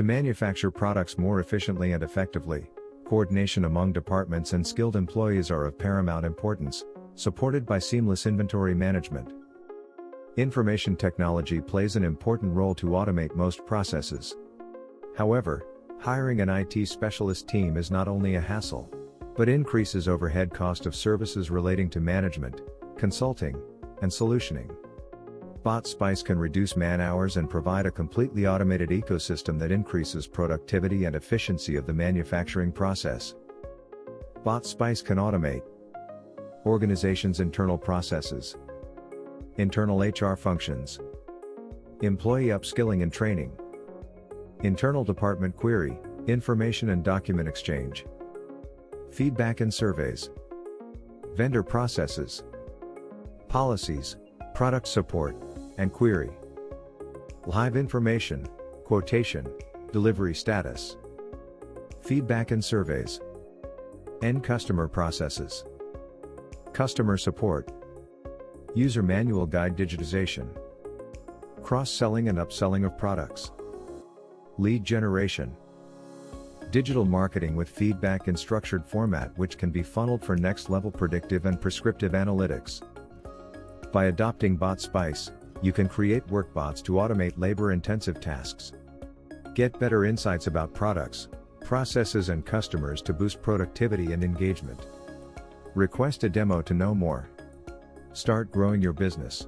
To manufacture products more efficiently and effectively, coordination among departments and skilled employees are of paramount importance, supported by seamless inventory management. Information technology plays an important role to automate most processes. However, hiring an IT specialist team is not only a hassle, but increases overhead cost of services relating to management, consulting, and solutioning. Botspice can reduce man-hours and provide a completely automated ecosystem that increases productivity and efficiency of the manufacturing process. Botspice can automate organizations' internal processes, internal HR functions, employee upskilling and training, internal department query, information and document exchange, feedback and surveys, vendor processes, policies, product support, and query, live information, quotation, delivery status, feedback and surveys, end customer processes, customer support, user manual guide digitization, cross-selling and upselling of products, lead generation, digital marketing with feedback in structured format which can be funneled for next-level predictive and prescriptive analytics. By adopting Botspice, you can create workbots to automate labor-intensive tasks. Get better insights about products, processes and customers to boost productivity and engagement. Request a demo to know more. Start growing your business.